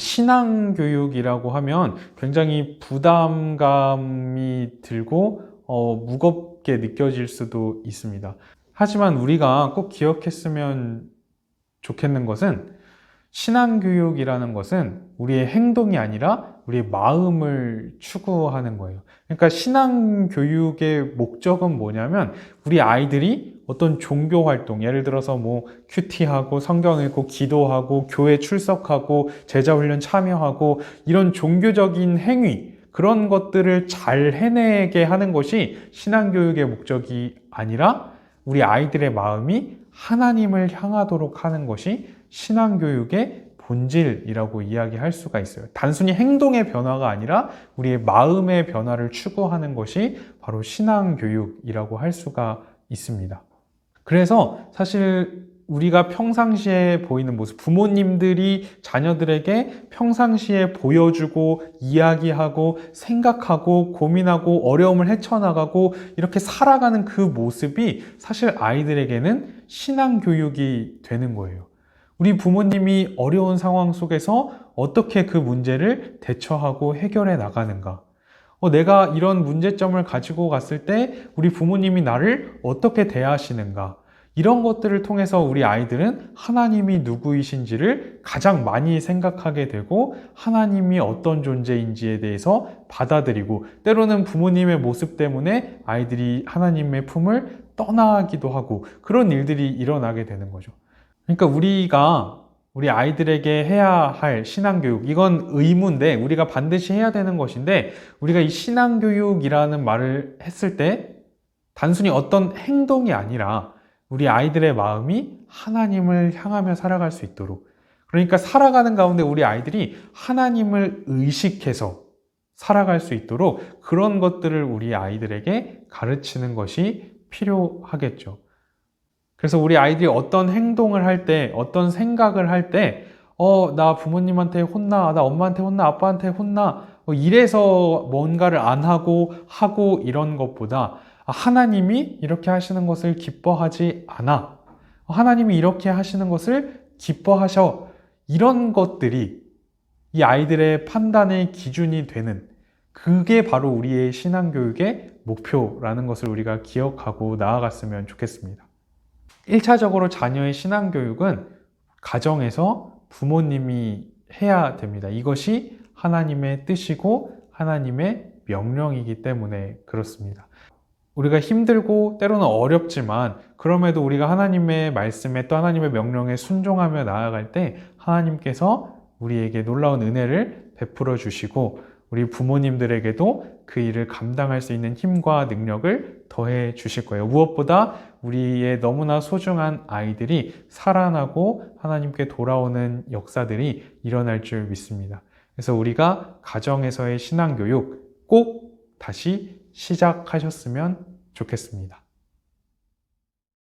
신앙교육이라고 하면 굉장히 부담감이 들고 무겁게 느껴질 수도 있습니다. 하지만 우리가 꼭 기억했으면 좋겠는 것은 신앙교육이라는 것은 우리의 행동이 아니라 우리의 마음을 추구하는 거예요. 그러니까 신앙교육의 목적은 뭐냐면 우리 아이들이 어떤 종교 활동, 예를 들어서 뭐 큐티하고 성경 읽고 기도하고 교회 출석하고 제자훈련 참여하고 이런 종교적인 행위, 그런 것들을 잘 해내게 하는 것이 신앙교육의 목적이 아니라 우리 아이들의 마음이 하나님을 향하도록 하는 것이 신앙교육의 본질이라고 이야기할 수가 있어요. 단순히 행동의 변화가 아니라 우리의 마음의 변화를 추구하는 것이 바로 신앙교육이라고 할 수가 있습니다. 그래서 사실 우리가 평상시에 보이는 모습, 부모님들이 자녀들에게 평상시에 보여주고 이야기하고 생각하고 고민하고 어려움을 헤쳐나가고 이렇게 살아가는 그 모습이 사실 아이들에게는 신앙교육이 되는 거예요. 우리 부모님이 어려운 상황 속에서 어떻게 그 문제를 대처하고 해결해 나가는가? 내가 이런 문제점을 가지고 갔을 때 우리 부모님이 나를 어떻게 대하시는가? 이런 것들을 통해서 우리 아이들은 하나님이 누구이신지를 가장 많이 생각하게 되고 하나님이 어떤 존재인지에 대해서 받아들이고 때로는 부모님의 모습 때문에 아이들이 하나님의 품을 떠나기도 하고 그런 일들이 일어나게 되는 거죠. 그러니까 우리가 우리 아이들에게 해야 할 신앙교육, 이건 의무인데 우리가 반드시 해야 되는 것인데 우리가 이 신앙교육이라는 말을 했을 때 단순히 어떤 행동이 아니라 우리 아이들의 마음이 하나님을 향하며 살아갈 수 있도록, 그러니까 살아가는 가운데 우리 아이들이 하나님을 의식해서 살아갈 수 있도록 그런 것들을 우리 아이들에게 가르치는 것이 필요하겠죠. 그래서 우리 아이들이 어떤 행동을 할 때, 어떤 생각을 할 때, 나 부모님한테 혼나, 나 엄마한테 혼나, 아빠한테 혼나, 이래서 뭔가를 안 하고 이런 것보다 하나님이 이렇게 하시는 것을 기뻐하지 않아. 하나님이 이렇게 하시는 것을 기뻐하셔. 이런 것들이 이 아이들의 판단의 기준이 되는, 그게 바로 우리의 신앙교육의 목표라는 것을 우리가 기억하고 나아갔으면 좋겠습니다. 1차적으로 자녀의 신앙교육은 가정에서 부모님이 해야 됩니다. 이것이 하나님의 뜻이고 하나님의 명령이기 때문에 그렇습니다. 우리가 힘들고 때로는 어렵지만 그럼에도 우리가 하나님의 말씀에 또 하나님의 명령에 순종하며 나아갈 때 하나님께서 우리에게 놀라운 은혜를 베풀어 주시고 우리 부모님들에게도 그 일을 감당할 수 있는 힘과 능력을 더해 주실 거예요. 무엇보다 우리의 너무나 소중한 아이들이 살아나고 하나님께 돌아오는 역사들이 일어날 줄 믿습니다. 그래서 우리가 가정에서의 신앙교육 꼭 다시 시작하셨으면 좋겠습니다.